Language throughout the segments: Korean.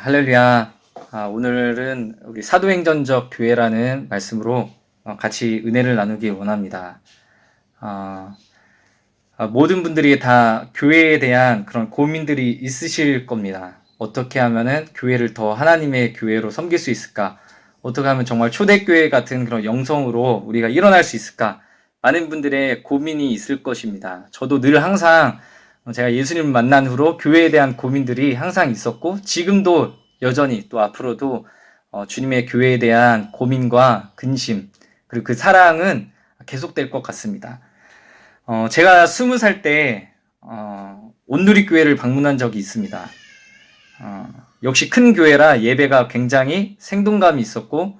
할렐루야. 오늘은 우리 사도행전적 교회라는 말씀으로 같이 은혜를 나누기 원합니다. 모든 분들이 다 교회에 대한 그런 고민들이 있으실 겁니다. 어떻게 하면은 교회를 더 하나님의 교회로 섬길 수 있을까? 어떻게 하면 정말 초대교회 같은 그런 영성으로 우리가 일어날 수 있을까? 많은 분들의 고민이 있을 것입니다. 저도 늘 항상 제가 예수님을 만난 후로 교회에 대한 고민들이 항상 있었고 지금도 여전히 또 앞으로도 주님의 교회에 대한 고민과 근심 그리고 그 사랑은 계속될 것 같습니다. 제가 20살 때 온누리교회를 방문한 적이 있습니다. 역시 큰 교회라 예배가 굉장히 생동감이 있었고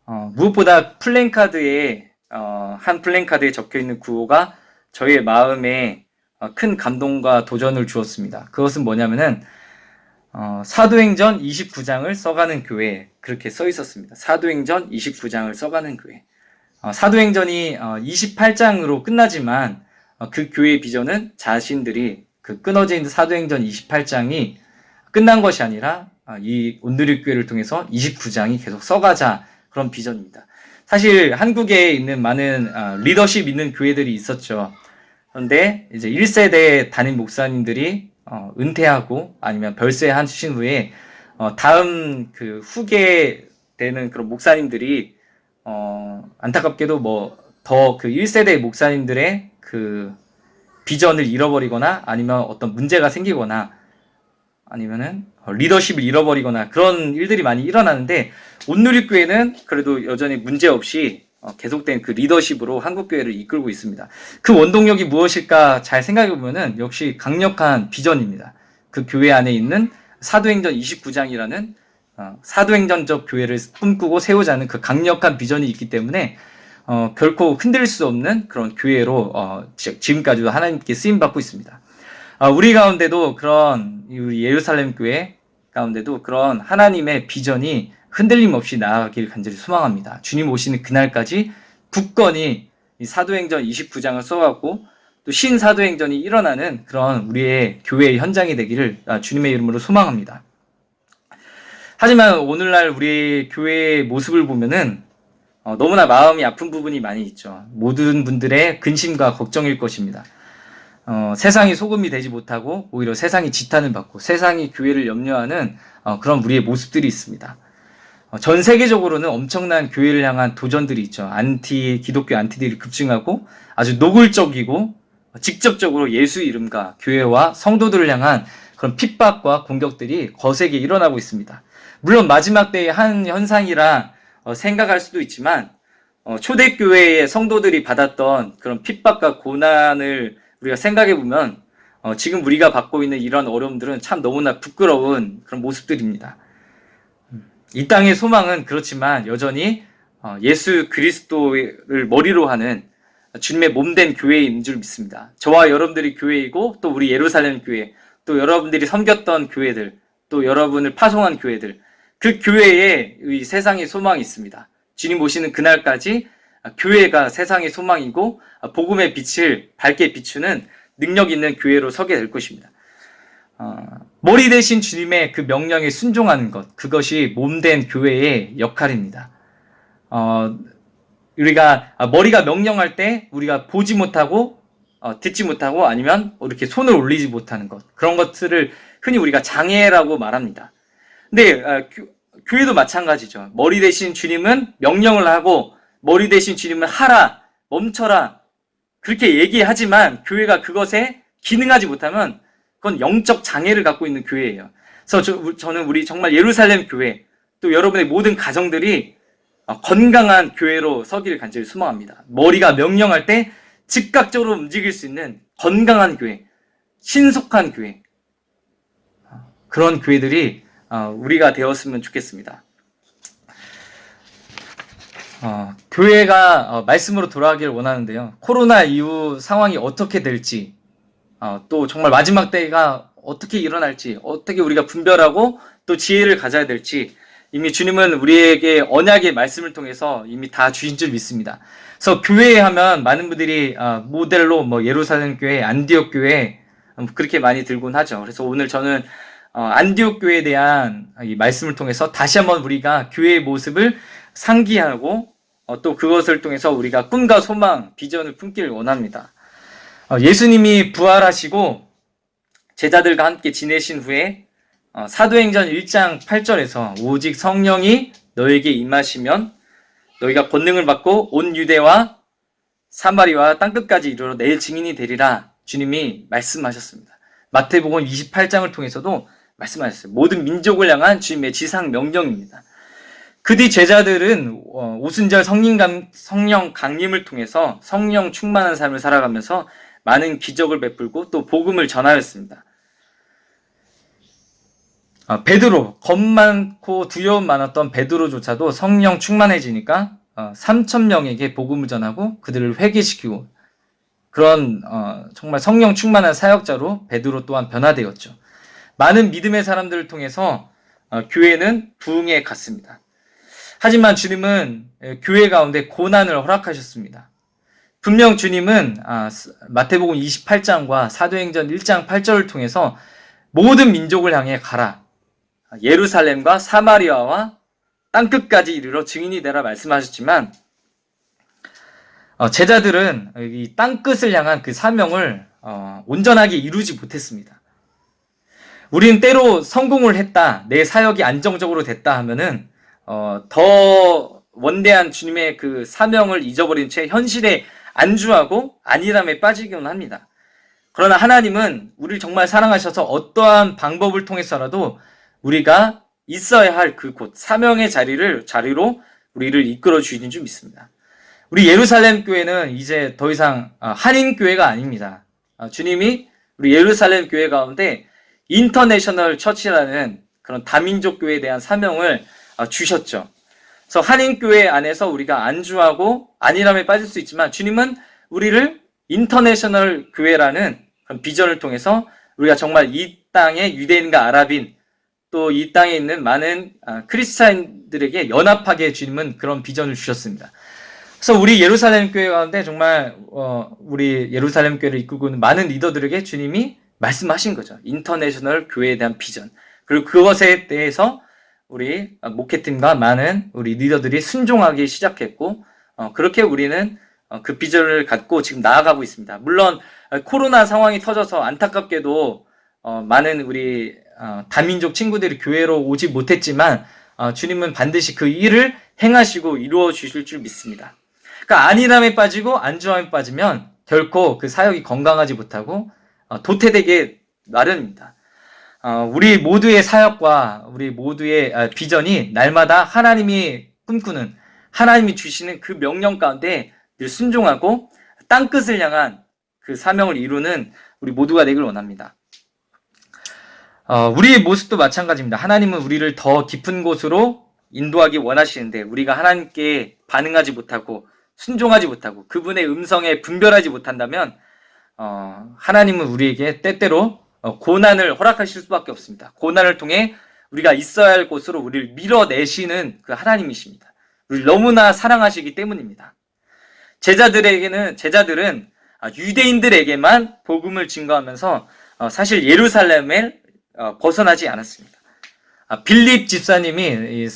무엇보다 플랜카드에 한 플랜카드에 적혀있는 구호가 저의 마음에 큰 감동과 도전을 주었습니다. 그것은 뭐냐면은 사도행전 29장을 써가는 교회, 그렇게 써 있었습니다. 사도행전 29장을 써가는 교회. 사도행전이 28장으로 끝나지만 그 교회의 비전은 자신들이 그 끊어져 있는 사도행전 28장이 끝난 것이 아니라 이 온누리교회를 통해서 29장이 계속 써가자, 그런 비전입니다. 사실 한국에 있는 많은 리더십 있는 교회들이 있었죠. 그런데 이제 1세대 담임 목사님들이 은퇴하고 아니면 별세하신 후에 다음 그 후계 되는 그런 목사님들이 안타깝게도 뭐 더 그 1세대 목사님들의 그 비전을 잃어버리거나 아니면 어떤 문제가 생기거나 아니면은 리더십을 잃어버리거나 그런 일들이 많이 일어나는데 온누리교회는 그래도 여전히 문제 없이 계속된 그 리더십으로 한국교회를 이끌고 있습니다. 그 원동력이 무엇일까 잘 생각해 보면은 역시 강력한 비전입니다. 그 교회 안에 있는 사도행전 29장이라는 사도행전적 교회를 꿈꾸고 세우자는 그 강력한 비전이 있기 때문에 결코 흔들릴 수 없는 그런 교회로 지금까지도 하나님께 쓰임받고 있습니다. 우리 가운데도 그런 우리 예루살렘 교회 가운데도 그런 하나님의 비전이 흔들림 없이 나아가길 간절히 소망합니다. 주님 오시는 그날까지 굳건히 이 사도행전 29장을 써갖고 또 신사도행전이 일어나는 그런 우리의 교회의 현장이 되기를 주님의 이름으로 소망합니다. 하지만 오늘날 우리 교회의 모습을 보면은 너무나 마음이 아픈 부분이 많이 있죠. 모든 분들의 근심과 걱정일 것입니다. 세상이 소금이 되지 못하고 오히려 세상이 지탄을 받고 세상이 교회를 염려하는 그런 우리의 모습들이 있습니다. 전 세계적으로는 엄청난 교회를 향한 도전들이 있죠. 기독교 안티들이 급증하고 아주 노골적이고 직접적으로 예수 이름과 교회와 성도들을 향한 그런 핍박과 공격들이 거세게 일어나고 있습니다. 물론 마지막 때의 한 현상이라 생각할 수도 있지만 초대교회의 성도들이 받았던 그런 핍박과 고난을 우리가 생각해 보면 지금 우리가 받고 있는 이런 어려움들은 참 너무나 부끄러운 그런 모습들입니다. 이 땅의 소망은 그렇지만 여전히 예수 그리스도를 머리로 하는 주님의 몸된 교회인 줄 믿습니다. 저와 여러분들이 교회이고 또 우리 예루살렘 교회, 또 여러분들이 섬겼던 교회들, 또 여러분을 파송한 교회들, 그 교회에 이 세상의 소망이 있습니다. 주님 오시는 그날까지 교회가 세상의 소망이고 복음의 빛을 밝게 비추는 능력 있는 교회로 서게 될 것입니다. 머리 대신 주님의 그 명령에 순종하는 것, 그것이 몸된 교회의 역할입니다. 우리가 머리가 명령할 때 우리가 보지 못하고 듣지 못하고 아니면 이렇게 손을 올리지 못하는 것, 그런 것들을 흔히 우리가 장애라고 말합니다. 근데 교회도 마찬가지죠. 머리 대신 주님은 명령을 하고 머리 대신 주님은 하라, 멈춰라 그렇게 얘기하지만 교회가 그것에 기능하지 못하면 그건 영적 장애를 갖고 있는 교회예요. 그래서 저는 우리 정말 예루살렘 교회 또 여러분의 모든 가정들이 건강한 교회로 서기를 간절히 소망합니다. 머리가 명령할 때 즉각적으로 움직일 수 있는 건강한 교회, 신속한 교회, 그런 교회들이 우리가 되었으면 좋겠습니다. 교회가 말씀으로 돌아가길 원하는데요. 코로나 이후 상황이 어떻게 될지, 또 정말 마지막 때가 어떻게 일어날지, 어떻게 우리가 분별하고 또 지혜를 가져야 될지 이미 주님은 우리에게 언약의 말씀을 통해서 이미 다 주신 줄 믿습니다. 그래서 교회 하면 많은 분들이 모델로 뭐 예루살렘 교회, 안디옥 교회 그렇게 많이 들곤 하죠. 그래서 오늘 저는 안디옥 교회에 대한 이 말씀을 통해서 다시 한번 우리가 교회의 모습을 상기하고 또 그것을 통해서 우리가 꿈과 소망, 비전을 품기를 원합니다. 예수님이 부활하시고 제자들과 함께 지내신 후에 사도행전 1장 8절에서 오직 성령이 너에게 임하시면 너희가 권능을 받고 온 유대와 사마리아와 땅끝까지 이르러 내 증인이 되리라 주님이 말씀하셨습니다. 마태복음 28장을 통해서도 말씀하셨어요. 모든 민족을 향한 주님의 지상 명령입니다. 그 뒤 제자들은 오순절 성령 강림을 통해서 성령 충만한 삶을 살아가면서 많은 기적을 베풀고 또 복음을 전하였습니다. 베드로, 겁 많고 두려움 많았던 베드로조차도 성령 충만해지니까 3,000명에게 복음을 전하고 그들을 회개시키고 그런 정말 성령 충만한 사역자로 베드로 또한 변화되었죠. 많은 믿음의 사람들을 통해서 교회는 부흥에 갔습니다. 하지만 주님은 교회 가운데 고난을 허락하셨습니다. 분명 주님은 마태복음 28장과 사도행전 1장 8절을 통해서 모든 민족을 향해 가라. 예루살렘과 사마리아와 땅끝까지 이르러 증인이 되라 말씀하셨지만 제자들은 이 땅끝을 향한 그 사명을 온전하게 이루지 못했습니다. 우리는 때로 성공을 했다, 내 사역이 안정적으로 됐다 하면은 더 원대한 주님의 그 사명을 잊어버린 채 현실에 안주하고 안일함에 빠지기는 합니다. 그러나 하나님은 우리를 정말 사랑하셔서 어떠한 방법을 통해서라도 우리가 있어야 할 그곳 사명의 자리로 우리를 이끌어 주시는 줄 믿습니다. 우리 예루살렘 교회는 이제 더 이상 한인 교회가 아닙니다. 주님이 우리 예루살렘 교회 가운데 인터내셔널 처치라는 그런 다민족 교회에 대한 사명을 주셨죠. 그래서 한인 교회 안에서 우리가 안주하고 안일함에 빠질 수 있지만 주님은 우리를 인터내셔널 교회라는 그런 비전을 통해서 우리가 정말 이 땅의 유대인과 아랍인 또 이 땅에 있는 많은 크리스찬들에게 연합하게 주님은 그런 비전을 주셨습니다. 그래서 우리 예루살렘 교회 가운데 정말 우리 예루살렘 교회를 이끌고 있는 많은 리더들에게 주님이 말씀하신 거죠. 인터내셔널 교회에 대한 비전. 그리고 그것에 대해서 우리 목회팀과 많은 우리 리더들이 순종하기 시작했고 그렇게 우리는 그 비전을 갖고 지금 나아가고 있습니다. 물론 코로나 상황이 터져서 안타깝게도 많은 우리 다민족 친구들이 교회로 오지 못했지만 주님은 반드시 그 일을 행하시고 이루어 주실 줄 믿습니다. 그러니까 안일함에 빠지고 안주함에 빠지면 결코 그 사역이 건강하지 못하고 도태되게 마련입니다. 우리 모두의 사역과 우리 모두의 비전이 날마다 하나님이 꿈꾸는 하나님이 주시는 그 명령 가운데 늘 순종하고 땅끝을 향한 그 사명을 이루는 우리 모두가 되길 원합니다. 우리의 모습도 마찬가지입니다. 하나님은 우리를 더 깊은 곳으로 인도하기 원하시는데 우리가 하나님께 반응하지 못하고 순종하지 못하고 그분의 음성에 분별하지 못한다면 하나님은 우리에게 때때로 고난을 허락하실 수밖에 없습니다. 고난을 통해 우리가 있어야 할 곳으로 우리를 밀어내시는 그 하나님이십니다. 우리를 너무나 사랑하시기 때문입니다. 제자들은 유대인들에게만 복음을 증거하면서 사실 예루살렘을 벗어나지 않았습니다. 빌립 집사님이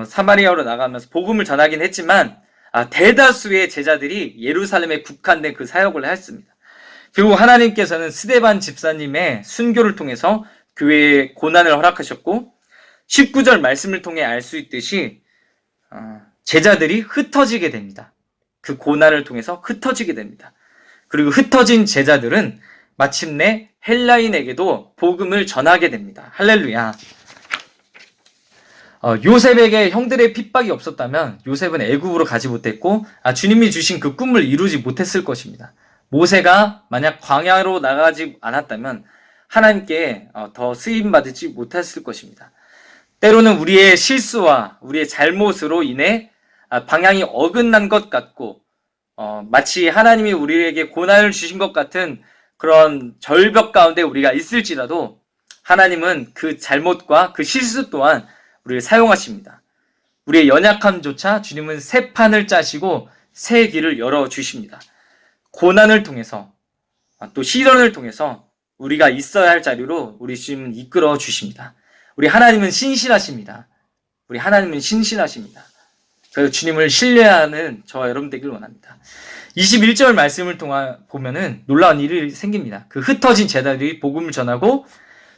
사마리아로 나가면서 복음을 전하긴 했지만 대다수의 제자들이 예루살렘에 국한된 그 사역을 했습니다. 결국 하나님께서는 스데반 집사님의 순교를 통해서 교회에 고난을 허락하셨고 19절 말씀을 통해 알 수 있듯이 제자들이 흩어지게 됩니다. 그 고난을 통해서 흩어지게 됩니다. 그리고 흩어진 제자들은 마침내 헬라인에게도 복음을 전하게 됩니다. 할렐루야. 요셉에게 형들의 핍박이 없었다면 요셉은 애굽으로 가지 못했고 주님이 주신 그 꿈을 이루지 못했을 것입니다. 모세가 만약 광야로 나가지 않았다면 하나님께 더 쓰임받지 못했을 것입니다. 때로는 우리의 실수와 우리의 잘못으로 인해 방향이 어긋난 것 같고 마치 하나님이 우리에게 고난을 주신 것 같은 그런 절벽 가운데 우리가 있을지라도 하나님은 그 잘못과 그 실수 또한 우리를 사용하십니다. 우리의 연약함조차 주님은 새 판을 짜시고 새 길을 열어주십니다. 고난을 통해서 또 시련을 통해서 우리가 있어야 할 자리로 우리 주님은 이끌어 주십니다. 우리 하나님은 신실하십니다. 우리 하나님은 신실하십니다. 그래서 주님을 신뢰하는 저와 여러분 되길 원합니다. 21절 말씀을 통해 보면은 놀라운 일이 생깁니다. 그 흩어진 제자들이 복음을 전하고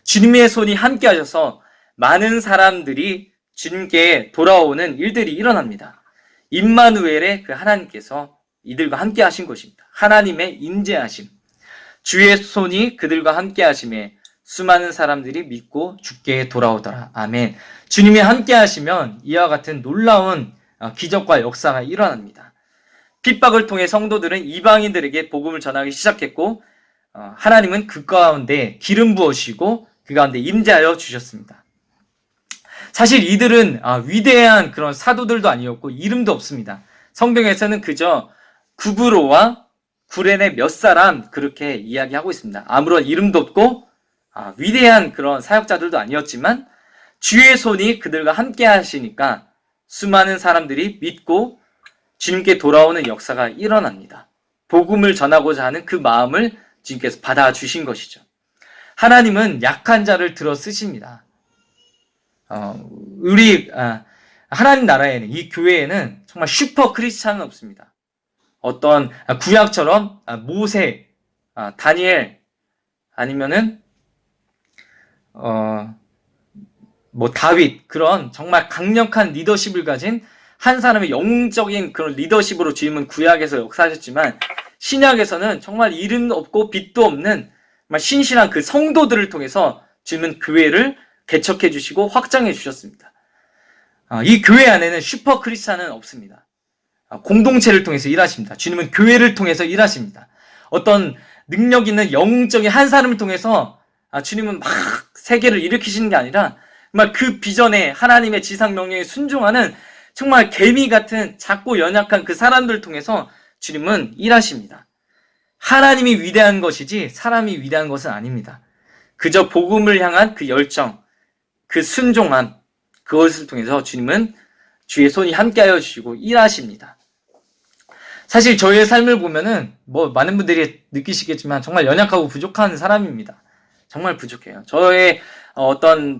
주님의 손이 함께 하셔서 많은 사람들이 주님께 돌아오는 일들이 일어납니다. 임마누엘의 그 하나님께서 이들과 함께 하신 것입니다. 하나님의 임재하심. 주의 손이 그들과 함께 하심에 수많은 사람들이 믿고 주께 돌아오더라. 아멘. 주님이 함께 하시면 이와 같은 놀라운 기적과 역사가 일어납니다. 핍박을 통해 성도들은 이방인들에게 복음을 전하기 시작했고 하나님은 그 가운데 기름 부으시고 그 가운데 임재하여 주셨습니다. 사실 이들은 위대한 그런 사도들도 아니었고 이름도 없습니다. 성경에서는 그저 구브로와 구레네 몇 사람 그렇게 이야기하고 있습니다. 아무런 이름도 없고 위대한 그런 사역자들도 아니었지만 주의 손이 그들과 함께 하시니까 수많은 사람들이 믿고 주님께 돌아오는 역사가 일어납니다. 복음을 전하고자 하는 그 마음을 주님께서 받아주신 것이죠. 하나님은 약한 자를 들어 쓰십니다. 하나님 나라에는, 이 교회에는 정말 슈퍼 크리스찬은 없습니다. 어떤 구약처럼 모세, 다니엘, 아니면은 다윗, 그런 정말 강력한 리더십을 가진 한 사람의 영웅적인 그런 리더십으로 주님은 구약에서 역사하셨지만 신약에서는 정말 이름 없고 빛도 없는 정말 신실한 그 성도들을 통해서 주님은 교회를 개척해 주시고 확장해 주셨습니다. 이 교회 안에는 슈퍼 크리스찬은 없습니다. 공동체를 통해서 일하십니다. 주님은 교회를 통해서 일하십니다. 어떤 능력 있는 영웅적인 한 사람을 통해서 주님은 막 세계를 일으키시는 게 아니라 정말 그 비전에 하나님의 지상 명령에 순종하는 정말 개미 같은 작고 연약한 그 사람들을 통해서 주님은 일하십니다. 하나님이 위대한 것이지 사람이 위대한 것은 아닙니다. 그저 복음을 향한 그 열정, 그 순종함, 그것을 통해서 주님은 주의 손이 함께하여 주시고 일하십니다. 사실 저의 삶을 보면은 많은 분들이 느끼시겠지만 정말 연약하고 부족한 사람입니다. 정말 부족해요. 저의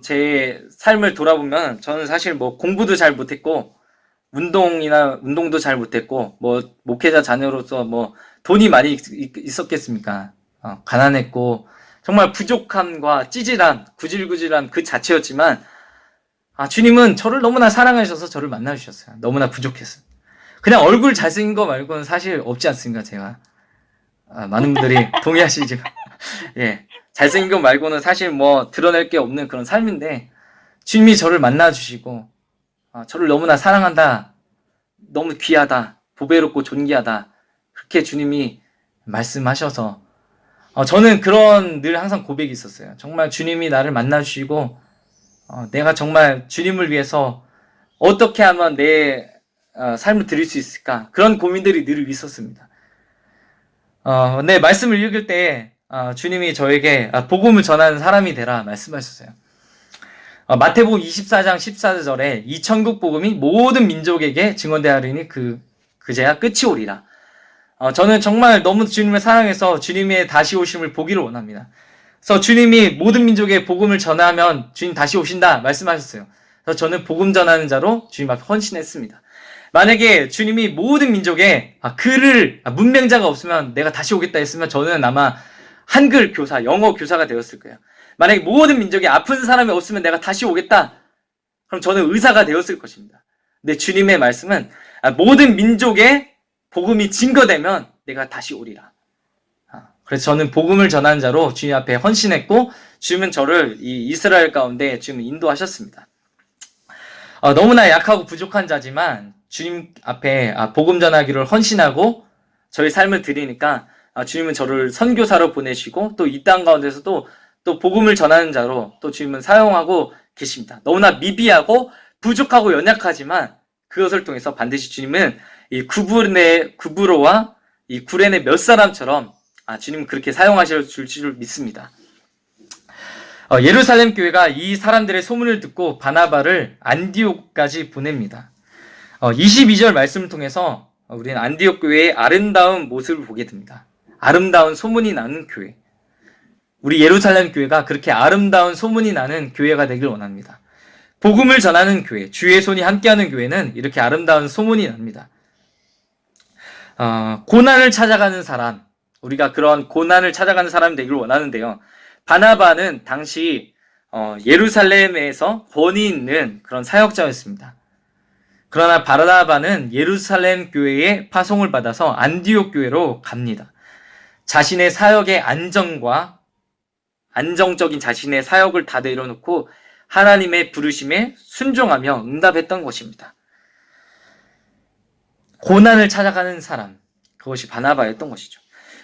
제 삶을 돌아보면 저는 사실 공부도 잘 못했고 운동도 잘 못했고 목회자 자녀로서 돈이 많이 있었겠습니까? 가난했고 정말 부족함과 찌질함, 구질구질함 그 자체였지만 주님은 저를 너무나 사랑하셔서 저를 만나주셨어요. 너무나 부족했어요. 그냥 얼굴 잘생긴 거 말고는 사실 없지 않습니까, 제가. 많은 분들이 동의하시지만 예, 잘생긴 거 말고는 사실 드러낼 게 없는 그런 삶인데 주님이 저를 만나주시고 저를 너무나 사랑한다, 너무 귀하다, 보배롭고 존귀하다, 그렇게 주님이 말씀하셔서 저는 그런 늘 항상 고백이 있었어요. 정말 주님이 나를 만나주시고 내가 정말 주님을 위해서 어떻게 하면 내 삶을 드릴 수 있을까, 그런 고민들이 늘 있었습니다. 네, 말씀을 읽을 때 주님이 저에게 복음을 전하는 사람이 되라 말씀하셨어요. 마태복음 24장 14절에 이 천국 복음이 모든 민족에게 증언되하리니 그제야 끝이 오리라. 저는 정말 너무 주님을 사랑해서 주님의 다시 오심을 보기를 원합니다. 그래서 주님이 모든 민족에 복음을 전하면 주님 다시 오신다 말씀하셨어요. 그래서 저는 복음 전하는 자로 주님 앞에 헌신했습니다. 만약에 주님이 모든 민족에 문맹자가 없으면 내가 다시 오겠다 했으면 저는 아마 한글 교사, 영어 교사가 되었을 거예요. 만약에 모든 민족에 아픈 사람이 없으면 내가 다시 오겠다, 그럼 저는 의사가 되었을 것입니다. 근데 주님의 말씀은 모든 민족에 복음이 증거되면 내가 다시 오리라. 그래서 저는 복음을 전하는 자로 주님 앞에 헌신했고 주님은 저를 이 이스라엘 가운데 지금 인도하셨습니다. 너무나 약하고 부족한 자지만 주님 앞에 복음 전하기를 헌신하고 저의 삶을 드리니까 주님은 저를 선교사로 보내시고 또 이 땅 가운데서도 또 복음을 전하는 자로 또 주님은 사용하고 계십니다. 너무나 미비하고 부족하고 연약하지만 그것을 통해서 반드시 주님은 이 구브로와 이 구레네 몇 사람처럼 주님은 그렇게 사용하실 줄 믿습니다. 예루살렘 교회가 이 사람들의 소문을 듣고 바나바를 안디옥까지 보냅니다. 22절 말씀을 통해서 우리는 안디옥 교회의 아름다운 모습을 보게 됩니다. 아름다운 소문이 나는 교회. 우리 예루살렘 교회가 그렇게 아름다운 소문이 나는 교회가 되길 원합니다. 복음을 전하는 교회, 주의 손이 함께하는 교회는 이렇게 아름다운 소문이 납니다. 고난을 찾아가는 사람, 우리가 그런 고난을 찾아가는 사람이 되길 원하는데요. 바나바는 당시 예루살렘에서 권위 있는 그런 사역자였습니다. 그러나 바나바는 예루살렘 교회에 파송을 받아서 안디옥 교회로 갑니다. 자신의 사역의 안정적인 자신의 사역을 다 내려놓고 하나님의 부르심에 순종하며 응답했던 것입니다. 고난을 찾아가는 사람, 그것이 바나바였던 것이죠.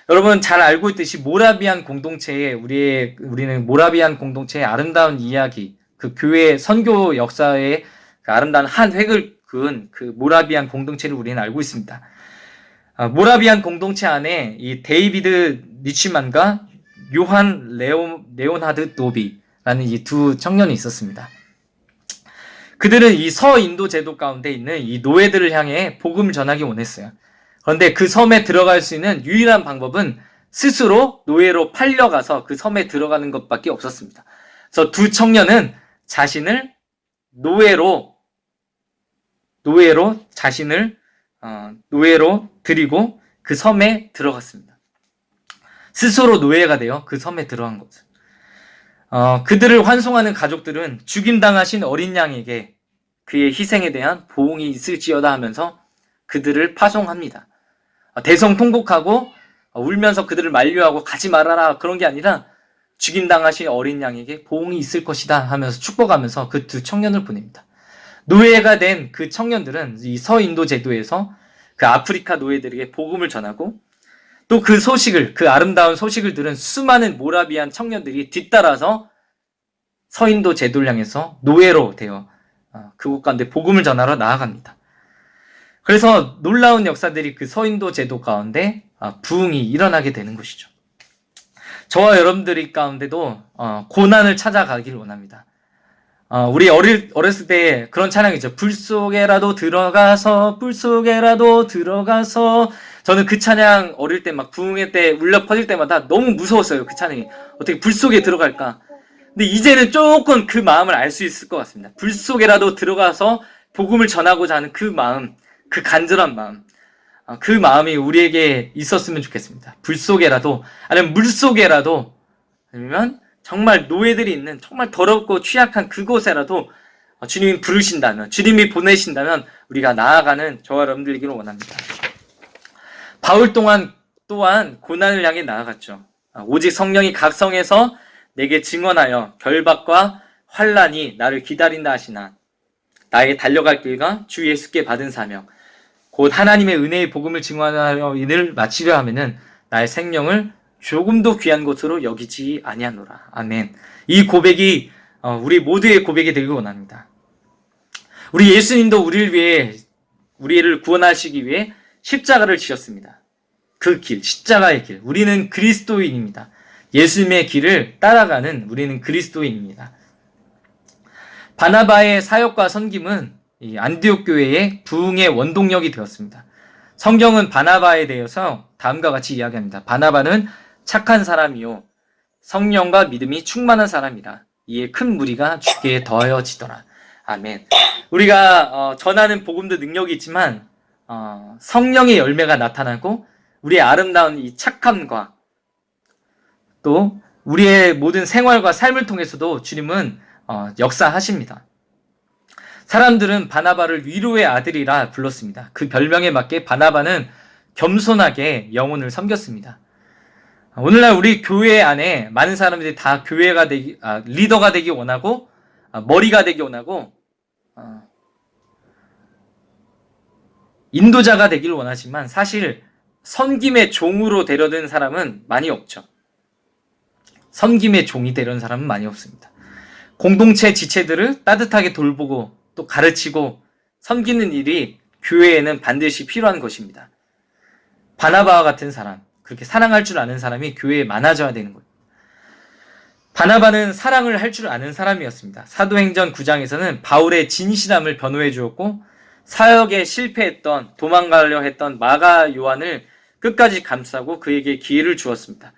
여러분 잘 알고 있듯이 모라비안 공동체에 우리는 모라비안 공동체의 아름다운 이야기, 그 교회 선교 역사의 그 아름다운 한 획을 그은 그 모라비안 공동체를 우리는 알고 있습니다. 모라비안 공동체 안에 이 데이비드 니치만과 요한 레오나드 노비라는 이 두 청년이 있었습니다. 그들은 이 서인도 제도 가운데 있는 이 노예들을 향해 복음을 전하기 원했어요. 그런데 그 섬에 들어갈 수 있는 유일한 방법은 스스로 노예로 팔려가서 그 섬에 들어가는 것밖에 없었습니다. 그래서 두 청년은 자신을 노예로 드리고 그 섬에 들어갔습니다. 스스로 노예가 되어 그 섬에 들어간 거죠. 그들을 환송하는 가족들은 죽임당하신 어린 양에게 그의 희생에 대한 보응이 있을지어다 하면서 그들을 파송합니다. 대성통곡하고 울면서 그들을 만류하고 가지 말아라 그런 게 아니라 죽임당하신 어린 양에게 보응이 있을 것이다 하면서 축복하면서 그 두 청년을 보냅니다. 노예가 된 그 청년들은 이 서인도 제도에서 그 아프리카 노예들에게 복음을 전하고 또 그 아름다운 소식을 들은 수많은 모라비안 청년들이 뒤따라서 서인도 제도를 향해서 노예로 되어 그곳 가운데 복음을 전하러 나아갑니다. 그래서 놀라운 역사들이 그 서인도 제도 가운데 부흥이 일어나게 되는 것이죠. 저와 여러분들이 가운데도 고난을 찾아가길 원합니다. 우리 어렸을 때 그런 찬양이죠. 불 속에라도 들어가서 저는 그 찬양 어릴 때 막 부흥회 때 울려 퍼질 때마다 너무 무서웠어요. 그 찬양이 어떻게 불 속에 들어갈까. 근데 이제는 조금 그 마음을 알 수 있을 것 같습니다. 불 속에라도 들어가서 복음을 전하고자 하는 그 마음, 그 간절한 마음, 그 마음이 우리에게 있었으면 좋겠습니다. 불 속에라도 아니면 물 속에라도 아니면 정말 노예들이 있는 정말 더럽고 취약한 그곳에라도 주님이 부르신다면, 주님이 보내신다면 우리가 나아가는 저와 여러분들이기를 원합니다. 바울 또한 고난을 향해 나아갔죠. 오직 성령이 각 성에서 내게 증언하여 결박과 환난이 나를 기다린다 하시나 나의 달려갈 길과 주 예수께 받은 사명 곧 하나님의 은혜의 복음을 증언하여 이를 마치려 하면은 나의 생명을 조금도 귀한 것으로 여기지 아니하노라. 아멘. 이 고백이 우리 모두의 고백이 되길 원합니다. 우리 예수님도 우리를 구원하시기 위해 십자가를 지셨습니다. 그 길, 십자가의 길. 우리는 그리스도인입니다. 예수님의 길을 따라가는 우리는 그리스도인입니다. 바나바의 사역과 섬김은 이 안디옥 교회의 부흥의 원동력이 되었습니다. 성경은 바나바에 대해서 다음과 같이 이야기합니다. 바나바는 착한 사람이요 성령과 믿음이 충만한 사람이라 이에 큰 무리가 주께 더하여지더라. 아멘. 우리가 전하는 복음도 능력이 있지만 성령의 열매가 나타나고 우리의 아름다운 이 착함과 또 우리의 모든 생활과 삶을 통해서도 주님은 역사하십니다. 사람들은 바나바를 위로의 아들이라 불렀습니다. 그 별명에 맞게 바나바는 겸손하게 영혼을 섬겼습니다. 오늘날 우리 교회 안에 많은 사람들이 다 리더가 되기 원하고 머리가 되기 원하고 인도자가 되기를 원하지만 사실 섬김의 종으로 되려는 사람은 많이 없죠. 섬김의 종이 되려는 사람은 많이 없습니다. 공동체 지체들을 따뜻하게 돌보고 또 가르치고 섬기는 일이 교회에는 반드시 필요한 것입니다. 바나바와 같은 사람, 그렇게 사랑할 줄 아는 사람이 교회에 많아져야 되는 거예요. 바나바는 사랑을 할 줄 아는 사람이었습니다. 사도행전 9장에서는 바울의 진실함을 변호해 주었고 사역에 실패했던 도망가려 했던 마가 요한을 끝까지 감싸고 그에게 기회를 주었습니다.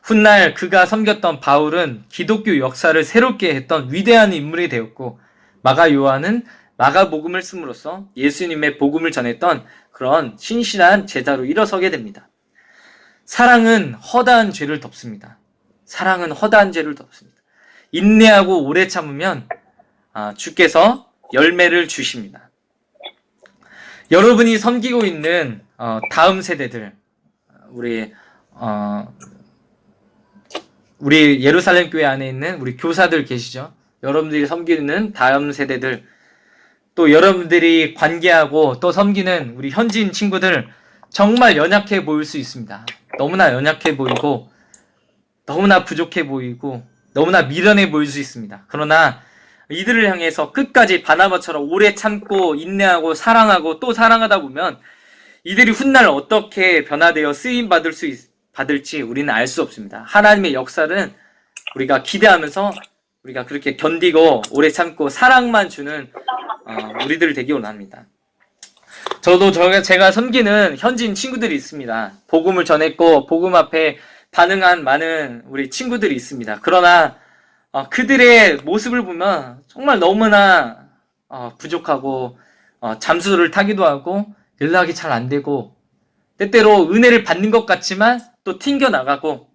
훗날 그가 섬겼던 바울은 기독교 역사를 새롭게 했던 위대한 인물이 되었고, 마가 요한은 마가복음을 씀으로써 예수님의 복음을 전했던 그런 신실한 제자로 일어서게 됩니다. 사랑은 허다한 죄를 덮습니다. 사랑은 허다한 죄를 덮습니다. 인내하고 오래 참으면 주께서 열매를 주십니다. 여러분이 섬기고 있는 다음 세대들, 우리 예루살렘 교회 안에 있는 우리 교사들 계시죠? 여러분들이 섬기는 다음 세대들, 또 여러분들이 관계하고 또 섬기는 우리 현지인 친구들, 정말 연약해 보일 수 있습니다. 너무나 연약해 보이고 너무나 부족해 보이고 너무나 미련해 보일 수 있습니다. 그러나 이들을 향해서 끝까지 바나바처럼 오래 참고 인내하고 사랑하고 또 사랑하다 보면 이들이 훗날 어떻게 변화되어 쓰임 받을지 우리는 알 수 없습니다. 하나님의 역사는 우리가 기대하면서 우리가 그렇게 견디고 오래 참고 사랑만 주는 우리들 되기 원합니다. 저도 제가 섬기는 현지인 친구들이 있습니다. 복음을 전했고 복음 앞에 반응한 많은 우리 친구들이 있습니다. 그러나 그들의 모습을 보면 정말 너무나 부족하고 잠수를 타기도 하고 연락이 잘 안 되고 때때로 은혜를 받는 것 같지만 또 튕겨나가고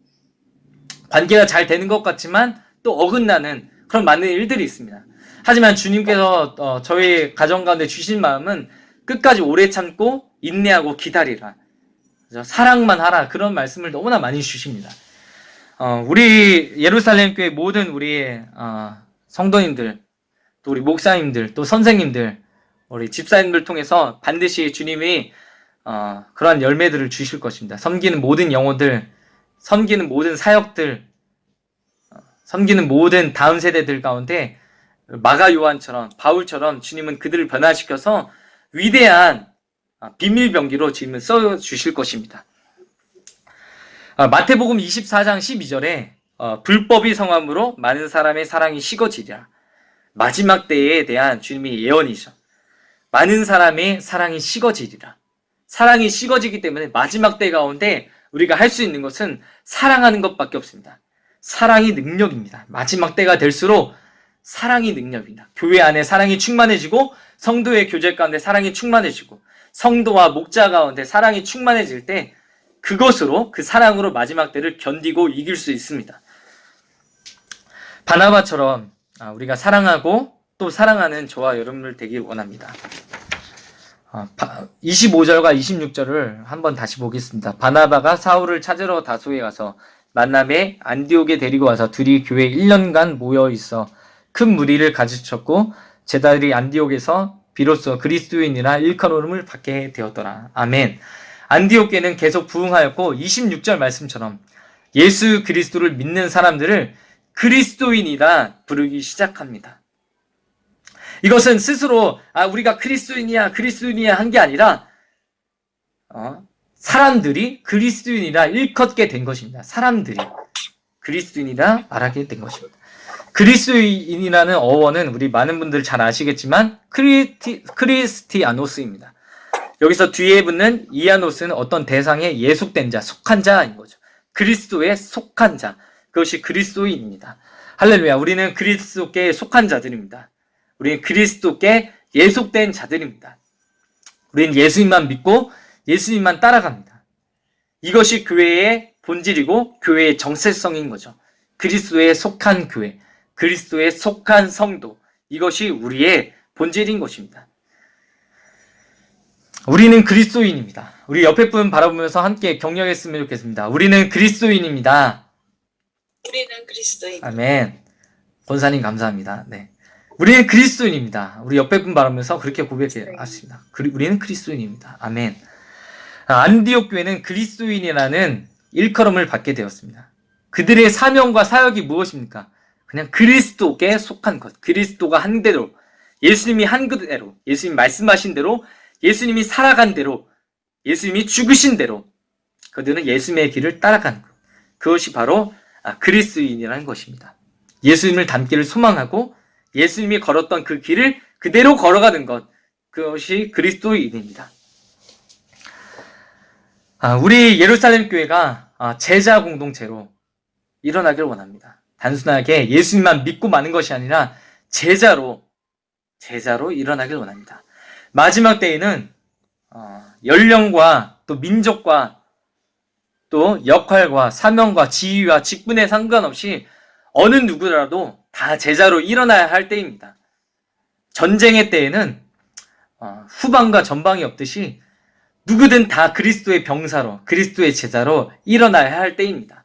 관계가 잘 되는 것 같지만 또 어긋나는 그런 많은 일들이 있습니다. 하지만 주님께서 저희 가정 가운데 주신 마음은 끝까지 오래 참고 인내하고 기다리라, 사랑만 하라, 그런 말씀을 너무나 많이 주십니다. 우리 예루살렘 교회 모든 우리 성도님들, 또 우리 목사님들, 또 선생님들, 우리 집사님들 통해서 반드시 주님이 그러한 열매들을 주실 것입니다. 섬기는 모든 영혼들, 섬기는 모든 사역들, 섬기는 모든 다음 세대들 가운데 마가 요한처럼 바울처럼 주님은 그들을 변화시켜서 위대한 비밀병기로 주님은 써주실 것입니다. 마태복음 24장 12절에 불법이 성함으로 많은 사람의 사랑이 식어지리라. 마지막 때에 대한 주님의 예언이죠. 많은 사람의 사랑이 식어지리라. 사랑이 식어지기 때문에 마지막 때 가운데 우리가 할 수 있는 것은 사랑하는 것밖에 없습니다. 사랑이 능력입니다. 마지막 때가 될수록 사랑이 능력입니다. 교회 안에 사랑이 충만해지고 성도의 교제 가운데 사랑이 충만해지고 성도와 목자 가운데 사랑이 충만해질 때 그것으로, 그 사랑으로 마지막 때를 견디고 이길 수 있습니다. 바나바처럼 우리가 사랑하고 또 사랑하는 저와 여러분들 되길 원합니다. 25절과 26절을 한번 다시 보겠습니다. 바나바가 사울을 찾으러 다소에 가서 만남에 안디옥에 데리고 와서 둘이 교회에 1년간 모여 있어 큰 무리를 가르쳤고 제자들이 안디옥에서 비로소 그리스도인이라 일컬음을 받게 되었더라. 아멘. 안디옥교회는 계속 부흥하였고 26절 말씀처럼 예수 그리스도를 믿는 사람들을 그리스도인이라 부르기 시작합니다. 이것은 스스로 우리가 그리스도인이야 한 게 아니라 사람들이 그리스도인이라 일컫게 된 것입니다. 사람들이 그리스도인이라 말하게 된 것입니다. 그리스도인이라는 어원은 우리 많은 분들 잘 아시겠지만 크리스티아노스입니다. 여기서 뒤에 붙는 이아노스는 어떤 대상에 예속된 자, 속한 자인 거죠. 그리스도에 속한 자, 그것이 그리스도인입니다. 할렐루야. 우리는 그리스도께 속한 자들입니다. 우리는 그리스도께 예속된 자들입니다. 우리는 예수님만 믿고 예수님만 따라갑니다. 이것이 교회의 본질이고 교회의 정체성인 거죠. 그리스도에 속한 교회, 그리스도에 속한 성도, 이것이 우리의 본질인 것입니다. 우리는 그리스도인입니다. 우리 옆에 분 바라보면서 함께 격려했으면 좋겠습니다. 우리는 그리스도인입니다. 우리는 그리스도인. 아멘. 권사님 감사합니다. 네. 우리는 그리스도인입니다. 우리 옆에 분 바라보면서 그렇게 고백했습니다. 우리는 그리스도인입니다. 아멘. 안디옥 교회는 그리스도인이라는 일컬음을 받게 되었습니다. 그들의 사명과 사역이 무엇입니까? 그냥 그리스도께 속한 것, 그리스도가 한 대로, 예수님이 한 그대로, 예수님 말씀하신 대로, 예수님이 살아간 대로, 예수님이 죽으신 대로 그들은 예수님의 길을 따라가는 것, 그것이 바로 그리스도인이라는 것입니다. 예수님을 닮기를 소망하고 예수님이 걸었던 그 길을 그대로 걸어가는 것, 그것이 그리스도인입니다. 우리 예루살렘 교회가 제자 공동체로 일어나길 원합니다. 단순하게 예수님만 믿고 마는 것이 아니라 제자로 일어나길 원합니다. 마지막 때에는 연령과 또 민족과 또 역할과 사명과 지위와 직분에 상관없이 어느 누구라도 다 제자로 일어나야 할 때입니다. 전쟁의 때에는 후방과 전방이 없듯이 누구든 다 그리스도의 병사로, 그리스도의 제자로 일어나야 할 때입니다.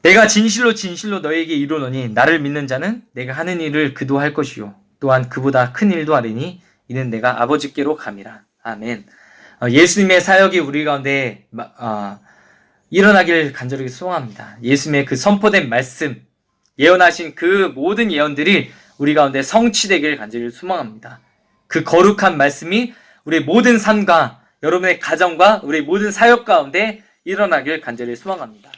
내가 진실로 너에게 이르노니 나를 믿는 자는 내가 하는 일을 그도 할 것이요 또한 그보다 큰 일도 하리니 이는 내가 아버지께로 감이라. 아멘. 예수님의 사역이 우리 가운데 일어나길 간절히 소원합니다. 예수님의 그 선포된 말씀, 예언하신 그 모든 예언들이 우리 가운데 성취되길 간절히 소망합니다. 그 거룩한 말씀이 우리 모든 삶과 여러분의 가정과 우리 모든 사역 가운데 일어나길 간절히 소망합니다.